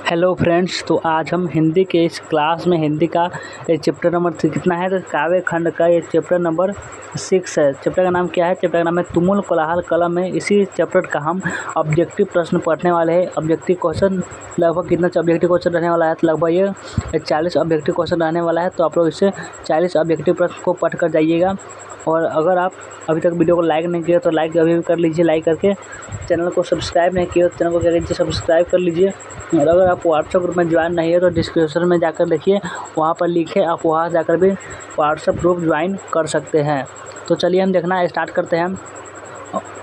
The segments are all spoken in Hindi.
हेलो फ्रेंड्स, तो आज हम हिंदी के इस क्लास में हिंदी का चैप्टर नंबर कितना है तो काव्य खंड का ये चैप्टर नंबर 6 है। चैप्टर का नाम क्या है? चैप्टर का नाम है तुमुल कोलाहल कलम है। इसी चैप्टर का हम ऑब्जेक्टिव प्रश्न पढ़ने वाले हैं। ऑब्जेक्टिव क्वेश्चन लगभग कितना ऑब्जेक्टिव क्वेश्चन रहने वाला है? तो लगभग ये 40 ऑब्जेक्टिव क्वेश्चन रहने वाला है। तो आप लोग इससे 40 ऑब्जेक्टिव प्रश्न को पढ़ कर जाइएगा। और अगर आप अभी तक वीडियो को लाइक नहीं किया तो लाइक अभी भी कर लीजिए। लाइक करके चैनल को सब्सक्राइब नहीं किया तो चैनल को क्या कीजिए, सब्सक्राइब कर लीजिए। और अगर आप व्हाट्सएप ग्रुप में ज्वाइन नहीं है तो डिस्क्रिप्शन में जाकर देखिए, वहाँ पर लिखे आप वहाँ जाकर भी व्हाट्सएप ग्रुप ज्वाइन कर सकते हैं। तो चलिए हम देखना स्टार्ट करते हैं।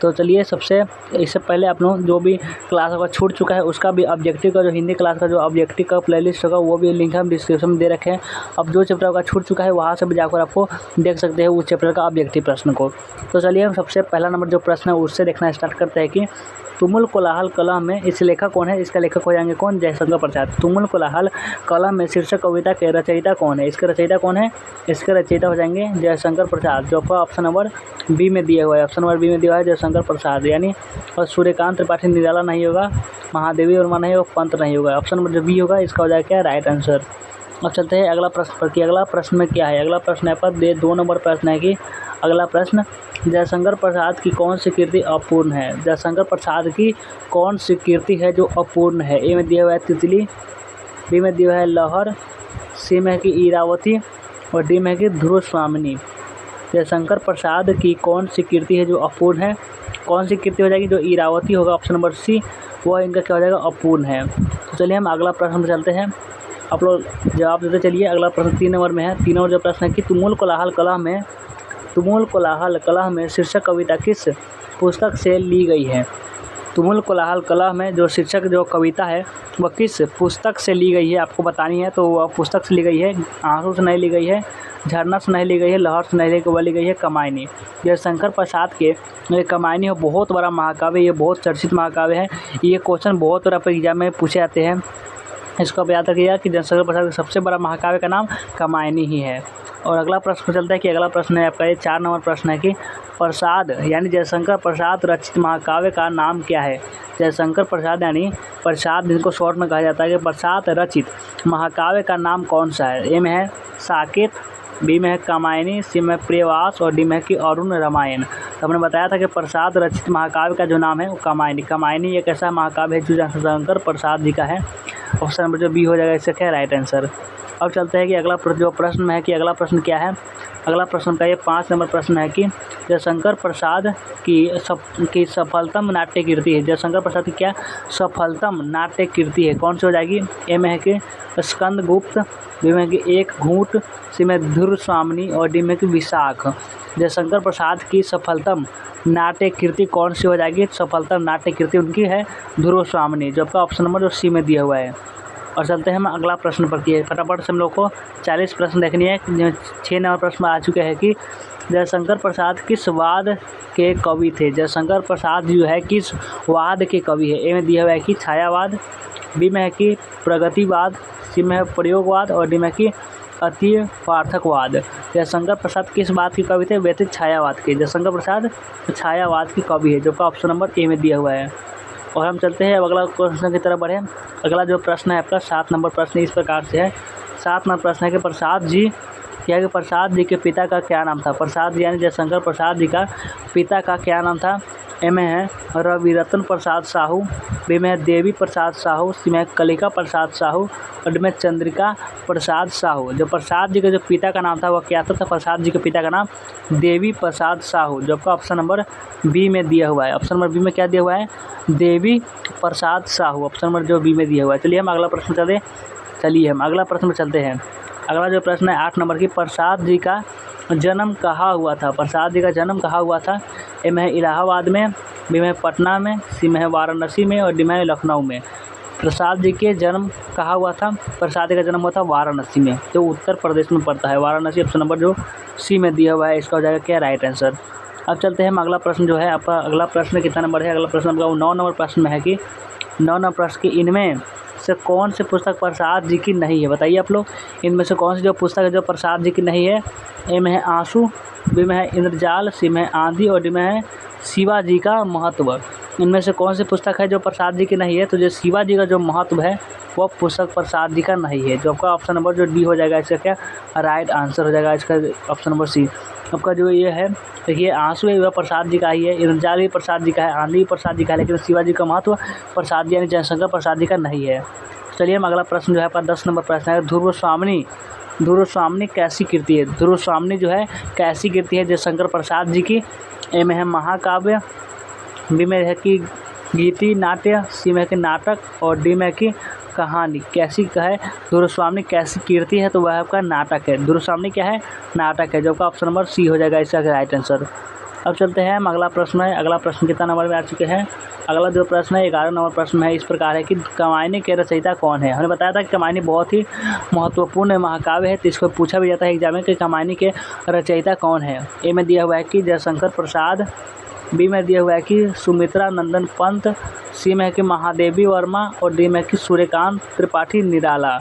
तो चलिए इससे पहले आप लोग जो भी क्लास अगर छूट चुका है उसका भी ऑब्जेक्टिव का जो हिंदी क्लास का जो ऑब्जेक्टिव का प्लेलिस्ट होगा वो भी लिंक हम डिस्क्रिप्शन में दे रखे हैं। अब जो चैप्टर का छूट चुका है वहाँ से भी जाकर आपको देख सकते हैं उस चैप्टर का ऑब्जेक्टिव प्रश्न को। तो चलिए हम सबसे पहला नंबर जो प्रश्न है उससे देखना स्टार्ट करते हैं कि तुमुल कोलाहल कलम में इस लेखक कौन है? इसका लेखक हो जाएंगे कौन? जयशंकर प्रसाद। तुमुल कोलाहल कलम में शीर्षक कविता के रचयिता कौन है? इसके रचयिता कौन है? इसके रचयिता हो जाएंगे जयशंकर प्रसाद, जो आपका ऑप्शन नंबर बी में दिया हुआ है। ऑप्शन नंबर बी में दिया हुआ है जयशंकर प्रसाद, यानी और सूर्यकांत त्रिपाठी निराला नहीं होगा, महादेवी वर्मा नहीं होगा, पंत नहीं होगा। ऑप्शन नंबर जो बी होगा इसका हो जाएगा क्या? Right answer. अब चलते हैं अगला प्रश्न पर कि अगला प्रश्न में क्या है। अगला प्रश्न है पर 2 नंबर प्रश्न है कि अगला प्रश्न जयशंकर प्रसाद की कौन सी कृति अपूर्ण है? जयशंकर प्रसाद की कौन सी कृति है जो अपूर्ण है? ए में दिया हुआ है तितली, बी में दिया हुआ है लहर, सी में है कि इरावती और डी में है कि ध्रुव स्वामिनी। जयशंकर प्रसाद की कौन सी कृति है जो अपूर्ण है? कौन सी कृति हो जाएगी? जो इरावती होगा, ऑप्शन नंबर सी, वह इनका क्या हो जाएगा? अपूर्ण है। तो चलिए हम अगला प्रश्न पर चलते हैं। आप लोग जवाब देते चलिए। अगला प्रश्न 3 नंबर में है। 3 नंबर जो प्रश्न है कि तुमुल कोलाहल कलम में शीर्षक कविता किस पुस्तक से ली गई है? तुमुल कोलाहल कलम में जो शीर्षक जो कविता है वह किस पुस्तक से ली गई है आपको बतानी है। तो वह पुस्तक से ली गई है, आंसू से नहीं ली गई है, झरना से नहीं ली गई है, लहर से नहीं ली गई है कमायनी। जयशंकर प्रसाद के ये कमायनी है बहुत बड़ा महाकाव्य, ये बहुत चर्चित महाकाव्य है। ये क्वेश्चन बहुत बार एग्जाम में पूछे जाते हैं। इसको आप याद रखिएगा कि जयशंकर प्रसाद का सबसे बड़ा महाकाव्य का नाम कमायनी ही है। और अगला प्रश्न चलता है कि अगला प्रश्न है आपका ये 4 नंबर प्रश्न है कि प्रसाद यानी जयशंकर प्रसाद रचित महाकाव्य का नाम क्या है? जयशंकर प्रसाद यानी प्रसाद जिनको शॉर्ट में कहा जाता है कि प्रसाद रचित महाकाव्य का नाम कौन सा है? ए में है साकेत, बी में है कामायनी, सी में प्रियवास और डी में है कि अरुण रामायण। तो हमने बताया था कि प्रसाद रचित महाकाव्य का जो नाम है वो कामायनी एक ऐसा महाकाव्य है जो जयशंकर प्रसाद जी का है। ऑप्शन नंबर जो बी हो जाएगा इसका क्या? Right answer. अब चलते हैं कि अगला जो प्रश्न है कि अगला प्रश्न क्या है। अगला प्रश्न का ये 5 नंबर प्रश्न है कि जयशंकर प्रसाद की सफलतम नाट्य कृति है। जयशंकर प्रसाद की क्या सफलतम नाट्य कृति है? कौन सी हो जाएगी? ए में है कि स्कंदगुप्त, बी में है कि एक घूंट, सी में ध्रुव स्वामिनी और डी में कि विशाख। जयशंकर प्रसाद की सफलतम नाट्य कृति कौन सी हो जाएगी? सफलतम नाट्य कृति उनकी है ध्रुव स्वामिनी, जो आपका ऑप्शन नंबर जो सी में दिया हुआ है। और चलते हैं हम अगला प्रश्न पर किए फटाफट से हम लोग को 40 प्रश्न देखनी है। 6 नंबर प्रश्न आ चुके हैं कि जयशंकर प्रसाद किस वाद के कवि थे? जयशंकर प्रसाद जो है किस वाद के कवि है? ए में दिया हुआ है कि छायावाद, बी में है कि प्रगतिवाद, सी में है प्रयोगवाद और डी में कि अतिवार्थकवाद। जयशंकर प्रसाद किस बात के कवि थे? वे थे छायावाद के। जयशंकर प्रसाद छायावाद की कवि है, जो का ऑप्शन नंबर ए में दिया हुआ है। और हम चलते हैं अब अगला प्रश्न की तरफ बढ़े। अगला जो प्रश्न है आपका 7 नंबर प्रश्न इस प्रकार से है। 7 नंबर प्रश्न है कि प्रसाद जी के पिता का क्या नाम था? प्रसाद यानी जयशंकर प्रसाद जी का पिता का क्या नाम था? ए में है रविरत्न प्रसाद साहू, बी में है देवी प्रसाद साहू, सी में है कलिका प्रसाद साहू और डी में चंद्रिका प्रसाद साहू। जो प्रसाद जी के जो पिता का नाम था वह क्या था? प्रसाद जी के पिता का नाम देवी प्रसाद साहू, जो आपका ऑप्शन नंबर बी में दिया हुआ है। ऑप्शन नंबर बी में क्या दिया हुआ है? देवी प्रसाद साहू, ऑप्शन नंबर जो बी में दिया हुआ है। चलिए हम अगला प्रश्न चलते हैं। अगला जो प्रश्न है 8 नंबर की प्रसाद जी का जन्म कहाँ हुआ था? प्रसाद जी का जन्म कहाँ हुआ था? ए में है इलाहाबाद में, बी में है पटना में, सी में है वाराणसी में और डी में है लखनऊ में। प्रसाद जी के जन्म कहाँ हुआ था? प्रसाद जी का जन्म हुआ था वाराणसी में, जो उत्तर प्रदेश में पड़ता है। वाराणसी ऑप्शन नंबर जो सी में दिया हुआ है, इसका हो जाएगा क्या? Right answer. अब चलते हैं हम अगला प्रश्न जो है आपका अगला प्रश्न कितना नंबर है? अगला प्रश्न आपका 9 नंबर प्रश्न में है कि 9 नंबर प्रश्न की इनमें से कौन सी पुस्तक प्रसाद जी की नहीं है? बताइए आप लोग, इनमें से कौन सी जो पुस्तक है जो प्रसाद जी की नहीं है? ए में है आंसू, बी में है इंद्रजाल, सी में है आंधी और डी में है शिवाजी जी का महत्व। इनमें से कौन सी पुस्तक है जो प्रसाद जी की नहीं है? तो जो शिवाजी जी का जो महत्व है वह पुस्तक प्रसाद जी का नहीं है। जो आपका ऑप्शन नंबर जो डी हो जाएगा इसका क्या राइट आंसर हो जाएगा इसका ऑप्शन नंबर सी। आपका जो ये है देखिए आंसू है वह प्रसाद जी का ही है, इंद्रजाल भी प्रसाद जी का है, आंधी भी प्रसाद जी का है, लेकिन शिवाजी का महत्व प्रसाद जी यानी जयशंकर प्रसाद जी का नहीं है। चलिए हम अगला प्रश्न जो है आपका 10 नंबर प्रश्न है, ध्रुव स्वामिनी कैसी कृति है? ध्रुव स्वामिनी जो है कैसी कृति है? जयशंकर प्रसाद जी की। ए में है महाकाव्य, बी में है कि गीति नाट्य, सी में है कि नाटक और डी में है कि कहानी। कैसी का है ध्रुव स्वामिनी कैसी कीर्ति है? तो वह आपका नाटक है। ध्रुव स्वामिनी क्या है? नाटक है, जो आपका ऑप्शन नंबर सी हो जाएगा इसका राइट आंसर। अब चलते हैं हम अगला प्रश्न है। अगला प्रश्न कितना नंबर में आ चुके हैं? अगला जो प्रश्न है 11 नंबर प्रश्न है। इस प्रकार है कि कामायनी के रचयिता कौन है? हमने बताया था कि कामायनी बहुत ही महत्वपूर्ण महाकाव्य है, तो इसको पूछा भी जाता है एग्जाम में कि कामायनी के रचयिता कौन है। ए में दिया हुआ है कि जयशंकर प्रसाद, बी में दिया हुआ है कि सुमित्रा नंदन पंत, सी में है कि महादेवी वर्मा और डी में है कि सूर्यकांत त्रिपाठी निराला।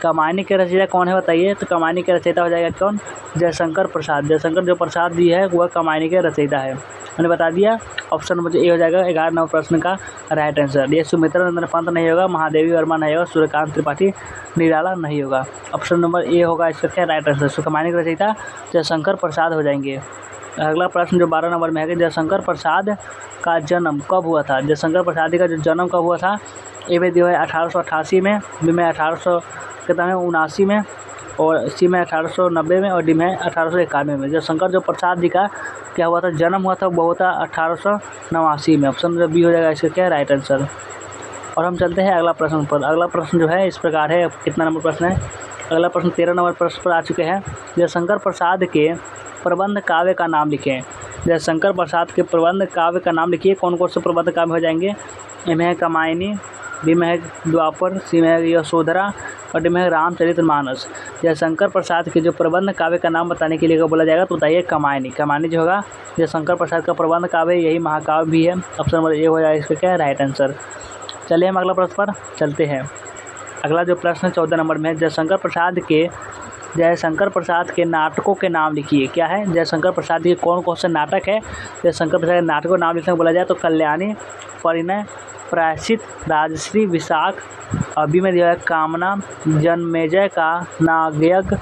कामायनी के रचयिता कौन है बताइए? तो कामायनी के रचयिता हो जाएगा कौन? जयशंकर प्रसाद। जयशंकर जो प्रसाद जी है वह कामायनी के रचयिता है। मैंने बता दिया ऑप्शन नंबर ए हो जाएगा 11 नंबर प्रश्न का राइट आंसर। ये सुमित्रा नंदन पंत नहीं होगा, महादेवी वर्मा नहीं होगा, सूर्यकांत त्रिपाठी निराला नहीं होगा। ऑप्शन नंबर ए होगा इसका क्या राइट आंसर। सो कामायनी के रचयिता जयशंकर प्रसाद हो जाएंगे। अगला प्रश्न जो 12 नंबर में है कि जयशंकर प्रसाद का जन्म कब हुआ था? जयशंकर प्रसाद का जो जन्म कब हुआ था? ए में दिया है 1888 में, बी में 1879 में और सी में 1890 में और डी में 1891 में। जयशंकर जो प्रसाद जी का क्या हुआ था? जन्म हुआ था, वो हुआ था 1889 में। ऑप्शन जो बी हो जाएगा इसका क्या राइट आंसर। और हम चलते हैं अगला प्रश्न पर। अगला प्रश्न जो है इस प्रकार है, कितना नंबर प्रश्न है? अगला प्रश्न 13 नंबर प्रश्न पर आ चुके हैं। जयशंकर प्रसाद के प्रबंध काव्य का नाम लिखें। जयशंकर प्रसाद के प्रबंध काव्य का नाम लिखिए। कौन कौन से प्रबंध काव्य हो जाएंगे? ए में है कामायनी, बी में है द्वापर, सी में है यशोधरा और डी में है रामचरितमानस। जयशंकर प्रसाद के जो प्रबंध काव्य का नाम बताने के लिए बोला जाएगा तो बताइए कामायनी। कामायनी जो होगा जयशंकर प्रसाद का प्रबंध काव्य, यही महाकाव्य भी है। ऑप्शन नंबर ए हो जाएगा इसका क्या राइट आंसर। चलिए हम अगला प्रश्न पर चलते हैं। अगला जो प्रश्न 14 नंबर में है, जयशंकर प्रसाद के नाटकों के नाम लिखिए। क्या है? जयशंकर प्रसाद के कौन कौन से नाटक है? जयशंकर प्रसाद के नाटकों के नाम लिखने को बोला जाए तो कल्याणी, परिणय, प्रायश्चित, राजश्री, विशाख, अभी में दिया है कामना, जन्मेजय का नागयज्ञ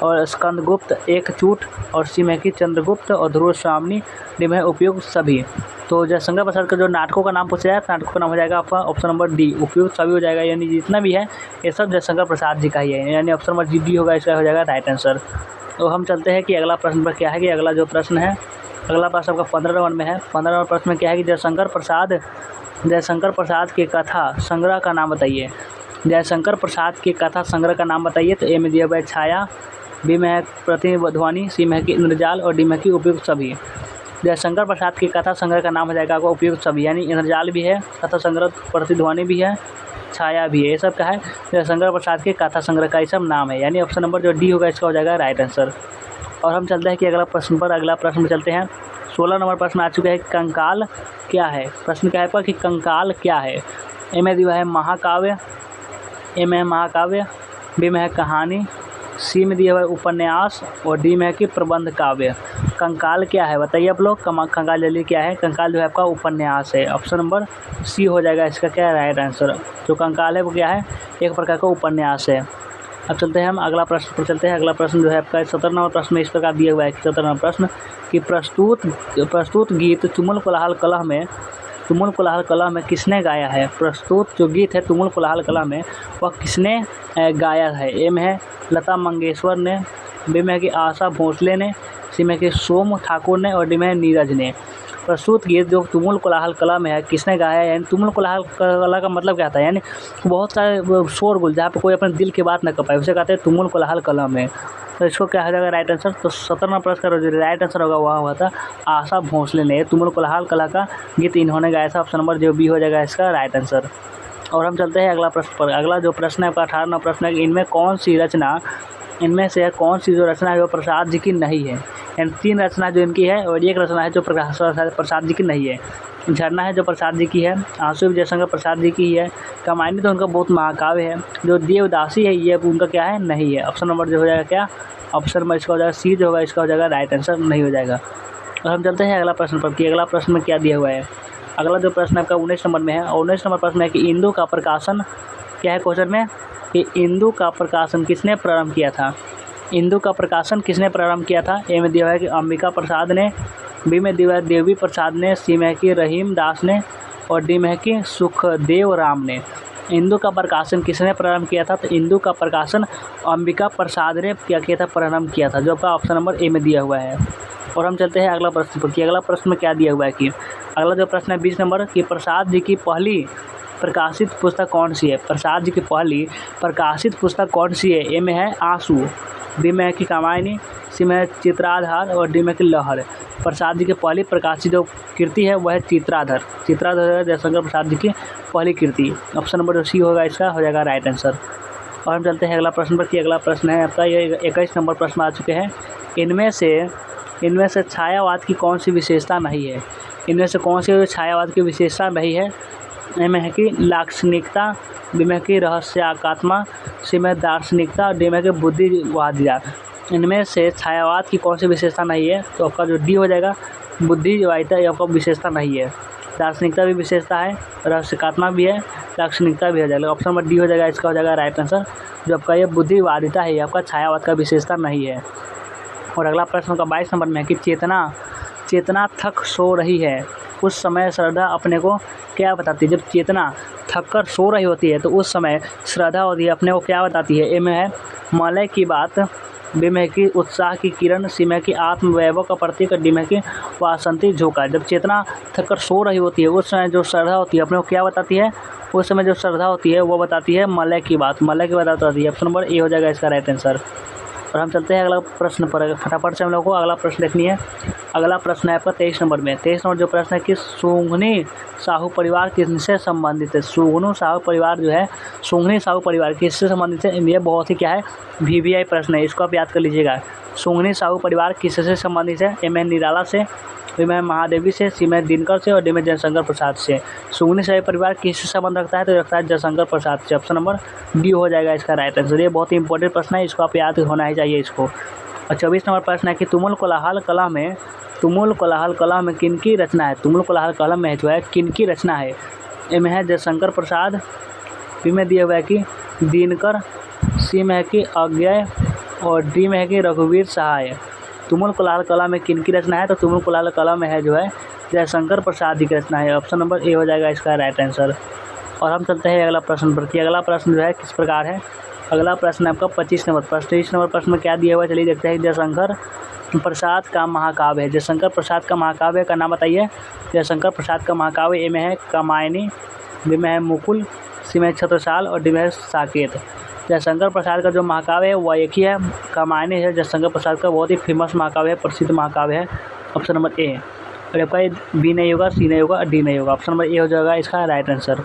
और स्कंदगुप्त, एकचूट और सी में की चंद्रगुप्त और ध्रुव स्वामिनी, डी में उपयुक्त सभी। तो जयशंकर प्रसाद का जो नाटकों का नाम पूछा जाए तो नाटकों का नाम हो जाएगा आपका ऑप्शन नंबर डी, उपयुक्त सभी हो जाएगा। यानी जितना भी है ये सब जयशंकर प्रसाद जी का ही है, यानी ऑप्शन नंबर डी होगा इसका हो जाएगा राइट आंसर। तो हम चलते हैं कि अगला प्रश्न पर क्या है कि अगला जो प्रश्न है, अगला प्रश्न आपका 15 नंबर में है। 15 नंबर प्रश्न में क्या है कि जयशंकर प्रसाद के कथा संग्रह का नाम बताइए। जयशंकर प्रसाद के कथा संग्रह का नाम बताइए। तो ए में दिया हुआ है छाया, बी में है प्रतिध्वनि, सी में है कि इंद्रजाल और डी में कि उपयुक्त सभी। जयशंकर प्रसाद की कथा संग्रह का नाम हो जाएगा आपको उपयुक्त सभी, यानी इंद्रजाल भी है, कथा संग्रह, प्रतिध्वनि भी है, छाया भी है। ये सब क्या है? जयशंकर प्रसाद के कथा संग्रह का ये सब नाम है, यानी ऑप्शन नंबर जो डी होगा इसका हो जाएगा राइट आंसर। और हम चलते हैं कि अगला प्रश्न पर। अगला प्रश्न में चलते हैं। 16 नंबर प्रश्न आ चुका है, कंकाल क्या है? प्रश्न क्या है पर कि कंकाल क्या है? ए में दिया है महाकाव्य, ए में है महाकाव्य, बी में है कहानी, सी में दिया हुआ है उपन्यास और डी में है कि प्रबंध काव्य। कंकाल क्या है बताइए आप लोग? कंकाल जल्दी क्या है? कंकाल जो है आपका उपन्यास है। ऑप्शन नंबर सी हो जाएगा इसका क्या राइट आंसर। जो कंकाल है वो क्या है? एक प्रकार का उपन्यास है। अब चलते हैं हम अगला प्रश्न पर चलते हैं। अगला प्रश्न जो है आपका 17 नंबर प्रश्न में इस प्रकार दिया हुआ है कि 17 नंबर प्रश्न कि प्रस्तुत गीत तुमुल कोलाहल कलह में किसने गाया है? प्रस्तुत जो गीत है तुमुल कोलाहल कलह में वह किसने गाया है? ए में है लता मंगेशकर ने, बी में है कि आशा भोसले ने, सी में कि सोम ठाकुर ने और डी में है नीरज ने। प्रस्तुत गीत जो तुमुल कोलाहल कला में है किसने गाया है? यानी तुमुल कोलाहल कला का मतलब क्या था? यानी बहुत सारे शोरगुल जहाँ पे कोई अपने दिल की बात न कर पाए उसे कहते हैं तुमुल कोलाहल कला में। तो इसको क्या हो जाएगा राइट आंसर। तो 17वां प्रश्न का जो राइट आंसर होगा वह हुआ था आशा भोसले ने। तुमुल कोलाहल कला का गीत इन्होंने गाया था। ऑप्शन नंबर जो बी हो जाएगा इसका राइट आंसर। और हम चलते हैं अगला प्रश्न पर। अगला जो प्रश्न है आपका 18वां प्रश्न है कि इनमें से कौन सी जो रचना है वो प्रसाद जी की नहीं है? यानी 3 रचना जो इनकी है और एक रचना है जो प्रसाद जी की नहीं है। झरना है जो प्रसाद जी की है, आंसू भी जयशंकर प्रसाद जी की ही है, कामायनी तो उनका बहुत महाकाव्य है, जो देवदासी है ये उनका क्या है? नहीं है। ऑप्शन नंबर जो हो जाएगा क्या? ऑप्शन नंबर इसका हो जाएगा सी जो होगा इसका हो जाएगा राइट आंसर नहीं हो जाएगा। और हम चलते हैं अगला प्रश्न पर कि अगला प्रश्न में क्या दिया हुआ है। अगला जो प्रश्न आपका 19 नंबर में है और 19 नंबर प्रश्न है कि इंदु का प्रकाशन क्या है क्वेश्चन में कि इंदु का प्रकाशन किसने प्रारंभ किया था। इंदु का प्रकाशन किसने प्रारंभ किया था। ए में दिया है कि अंबिका प्रसाद ने, बी में दिया है देवी प्रसाद ने, सी में है कि रहीम दास ने और डी में है कि सुखदेव राम ने। इंदु का प्रकाशन किसने प्रारंभ किया था। तो इंदु का प्रकाशन अंबिका प्रसाद ने क्या किया था, प्रारंभ किया था, जो आपका ऑप्शन नंबर ए में दिया हुआ है। और हम चलते हैं अगला प्रश्न पर कि अगला प्रश्न में क्या दिया हुआ है कि अगला जो प्रश्न है 20 नंबर कि प्रसाद जी की पहली प्रकाशित पुस्तक कौन सी है। प्रसाद जी की पहली प्रकाशित पुस्तक कौन सी है। ए में है आंसू, बी में है कि कामायनी, सी में है चित्राधार और डी में कि लहर। प्रसाद जी की पहली प्रकाशित जो कृति है वह है चित्राधर। चित्राधर है जयशंकर प्रसाद जी की पहली कृति। ऑप्शन नंबर जो सी होगा इसका हो जाएगा राइट आंसर। और हम चलते हैं अगला प्रश्न पर कि अगला प्रश्न है आपका ये 21 नंबर प्रश्न आ चुके हैं। इनमें से छायावाद की कौन सी विशेषता नहीं है। इनमें से कौन सी छायावाद की विशेषता नहीं है। ए में है कि लाक्षणिकता, बी में है कि रहस्यात्मकता, सी में दार्शनिकता, डी में है कि बुद्धिवादिता। इनमें से छायावाद की कौन सी विशेषता नहीं है। तो आपका जो डी हो जाएगा बुद्धिवादिता, ये आपका विशेषता नहीं है। दार्शनिकता भी विशेषता है, रहस्यात्मक भी है, लाक्षणिकता भी हो जाएगा। ऑप्शन नंबर डी हो जाएगा, इसका हो जाएगा राइट आंसर। जो आपका ये बुद्धिवादिता है ये आपका छायावाद का विशेषता नहीं है। और अगला प्रश्न का 22 नंबर में है कि चेतना थक सो रही है उस समय श्रद्धा अपने को क्या बताती है। जब चेतना थक कर सो रही होती है तो उस समय श्रद्धा होती है अपने को क्या बताती है। ए में है मलय की बात, बी में है कि उत्साह की किरण, सी में है कि आत्मवैभव का प्रतीक, डी में है कि वासंती झोंका। जब चेतना थक कर सो रही होती है उस समय जो श्रद्धा होती है अपने को क्या बताती है। उस समय जो श्रद्धा होती है वो बताती है मलय की बात। मलय की बात बताती है। ऑप्शन नंबर ए हो जाएगा इसका राइट आंसर। और हम चलते हैं अगला प्रश्न पर। फटाफट से हम लोग को अगला प्रश्न देखनी है। अगला प्रश्न है आपका 23 नंबर में। 23 नंबर जो प्रश्न है कि सुंघनी साहू परिवार किससे संबंधित है। सुंघनू साहू परिवार जो है, सुंघनी साहू परिवार किससे संबंधित है। ये बहुत ही क्या है VVI प्रश्न है, इसको आप याद कर लीजिएगा। सुंघनी साहू परिवार किससे संबंधित है। ए में निराला से, बी में महादेवी से, सी में दिनकर से और डी में जयशंकर प्रसाद से। सुंघनी साहू परिवार किससे संबंध रखता है। तो रखता है जयशंकर प्रसाद से। ऑप्शन नंबर डी हो जाएगा इसका राइट आंसर। ये बहुत ही इंपॉर्टेंट प्रश्न है, इसको आप याद होना ही चाहिए इसको। और 24 नंबर प्रश्न है कि तुमुल कोलाहल कला में किनकी रचना है। तुमुल कोलाहल कला में जो है किनकी रचना है। ए में है जयशंकर प्रसाद, बी में दिया हुआ है कि दिनकर, सी में है कि अज्ञेय और डी में है कि रघुवीर सहाय। तुमुल कोलाहल कला में किनकी रचना है। तो तुमुल कोलाहल कला में है जो है जयशंकर प्रसाद जी की रचना है। ऑप्शन नंबर ए हो जाएगा इसका राइट आंसर। और हम चलते हैं अगला प्रश्न पर कि अगला प्रश्न जो है किस प्रकार है। अगला प्रश्न आपका 25 नंबर प्रश्न। 23 नंबर प्रश्न में क्या दिया हुआ है चलिए देखते हैं। जयशंकर प्रसाद का महाकाव्य है। जयशंकर प्रसाद का महाकाव्य का नाम बताइए। जयशंकर प्रसाद का महाकाव्य ए में है कामायनी, बी में है मुकुल, सी में है छत्रसाल और डी में है साकेत। जयशंकर प्रसाद का जो महाकाव्य है वह एक ही है, कामायनी है। जयशंकर प्रसाद का बहुत ही फेमस महाकाव्य है, प्रसिद्ध महाकाव्य है। Option number A. और आपका बी नहीं होगा, सी नहीं होगा, डी नहीं होगा। ऑप्शन नंबर ए हो जाएगा इसका राइट आंसर।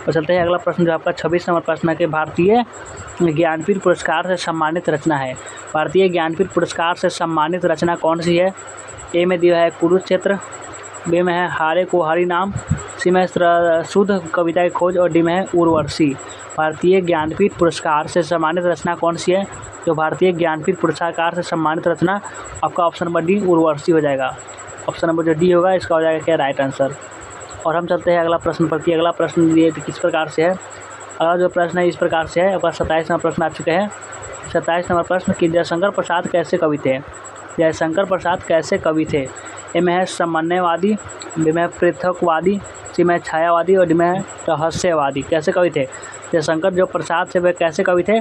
और चलते हैं अगला प्रश्न जो आपका 26 नंबर प्रश्न है कि भारतीय ज्ञानपीठ पुरस्कार से सम्मानित रचना है। भारतीय ज्ञानपीठ पुरस्कार से सम्मानित रचना कौन सी है। ए में दिया है कुरुक्षेत्र, बी में है हारे को हरि नाम, सी में शुद्ध कविता की खोज और डी में है उर्वशी। भारतीय ज्ञानपीठ पुरस्कार से सम्मानित रचना कौन सी है। जो भारतीय ज्ञानपीठ पुरस्कार से सम्मानित रचना आपका ऑप्शन नंबर डी उर्वशी हो जाएगा। ऑप्शन नंबर जो डी होगा इसका हो जाएगा क्या राइट आंसर। और हम चलते हैं अगला प्रश्न पर कि अगला प्रश्न ये किस प्रकार से है। अगला जो प्रश्न है इस प्रकार से है। आपका 27 नंबर प्रश्न आ चुके हैं। 27 नंबर प्रश्न कि जयशंकर प्रसाद कैसे कवि थे। जयशंकर प्रसाद कैसे कवि थे। ए में है समन्वयवादी, बी में है पृथकवादी, सी में है छायावादी और डी में है रहस्यवादी। कैसे कवि थे जयशंकर जो प्रसाद थे वे कैसे कवि थे।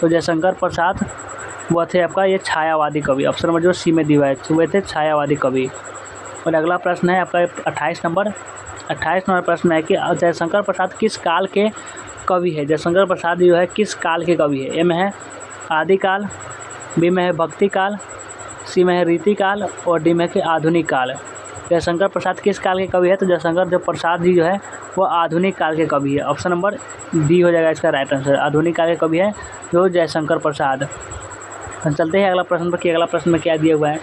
तो जयशंकर प्रसाद वह थे आपका ये छायावादी कवि। ऑप्शन नंबर जो सी में दिया है वे थे छायावादी कवि। और अगला प्रश्न है आपका 28 नंबर प्रश्न है कि जयशंकर प्रसाद किस काल के कवि है। जयशंकर प्रसाद जो है किस काल के कवि है। ए में है आदिकाल, बी में है भक्ति काल, सी में है रीति काल और डी में है कि आधुनिक काल। जयशंकर प्रसाद किस काल के कवि है। तो जयशंकर जो प्रसाद जी जो है वो आधुनिक काल के कवि है। ऑप्शन नंबर डी हो जाएगा इसका राइट आंसर। आधुनिक काल के कवि है जो जयशंकर प्रसाद। चलते हैं अगला प्रश्न पर कि अगला प्रश्न में क्या दिया हुआ है।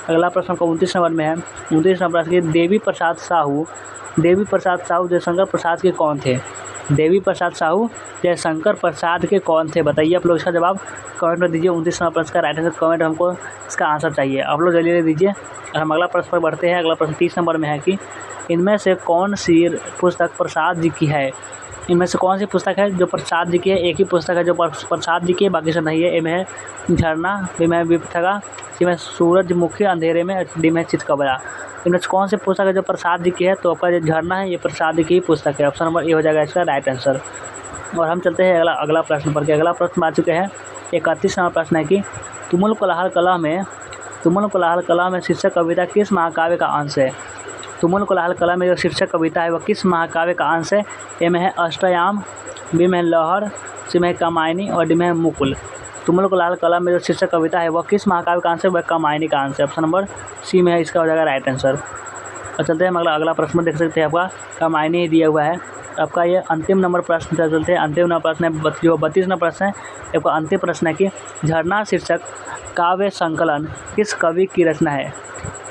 अगला प्रश्न का 29 नंबर में है। 29 नंबर प्रश्न देवी प्रसाद साहू जयशंकर प्रसाद के कौन थे। देवी प्रसाद साहू जयशंकर प्रसाद के कौन थे बताइए आप लोग। इसका जवाब कमेंट में दीजिए। 29 नंबर प्रश्न का राइट आंसर कमेंट हमको इसका आंसर चाहिए। आप लोग जल्दी दीजिए। और हम अगला प्रश्न पर बढ़ते हैं। अगला प्रश्न 30 नंबर में है कि इनमें से कौन सी पुस्तक प्रसाद जी की है। इनमें से कौन सी पुस्तक है जो प्रसाद जी की है? एक ही पुस्तक है जो प्रसाद जी की है, बाकी सब नहीं है। ए में है झरना, बी में है विपथगा, सी में सूरजमुखी अंधेरे में, डी में चितकबरा। इनमें से कौन सी पुस्तक है जो प्रसाद जी की है? तो आपका जो झरना है ये प्रसाद जी की पुस्तक है। ऑप्शन नंबर ए हो जाएगा इसका राइट आंसर। और हम चलते हैं अगला प्रश्न पर। अगला प्रश्न आ चुके हैं 31 नंबर प्रश्न है कि तुमुल कोलाहल कला में शीर्षक कविता किस महाकाव्य का अंश है? तुमुल कोलाहल कला में जो शीर्षक कविता है वह किस महाकाव्य का अंश है? ए में है अष्टयाम, बी में है लहर, सी में है कामायनी और डी में है मुकुल। तुमुल कोलाहल कला में जो शीर्षक कविता है वह किस महाकाव्य का अंश है? वह कामायनी का अंश है। ऑप्शन नंबर सी में है इसका हो जाएगा राइट आंसर। और चलते हैं हम अगला प्रश्न देख सकते हैं, आपका कामायनी ही दिया हुआ है। आपका ये अंतिम नंबर प्रश्न चलते हैं। अंतिम नंबर प्रश्न है जो 32 नंबर प्रश्न है। आपका अंतिम प्रश्न है कि झरना शीर्षक काव्य संकलन किस कवि की रचना है?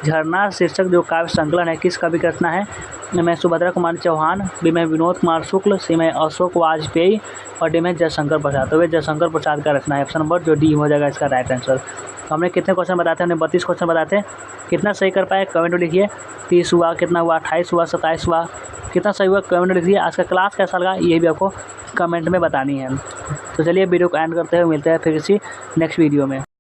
झरना शीर्षक जो काव्य संकलन है किस कवि की रचना है? में सुभद्रा कुमारी चौहान, बी में विनोद कुमार शुक्ल, सी में अशोक वाजपेयी और डी में जयशंकर प्रसाद। तो वे जयशंकर प्रसाद का रचना है। ऑप्शन नंबर जो डी हो जाएगा इसका राइट आंसर। तो हमने कितने क्वेश्चन बताते हैं? हमने 32 क्वेश्चन बताते हैं। कितना सही कर पाए कमेंट में लिखिए। 30 हुआ, कितना हुआ, 28 हुआ, 27 हुआ, कितना सही हुआ कमेंट में लिखिए। आज का क्लास कैसा लगा ये भी आपको कमेंट में बतानी है। तो चलिए वीडियो को एंड करते हुए मिलते हैं फिर किसी नेक्स्ट वीडियो में।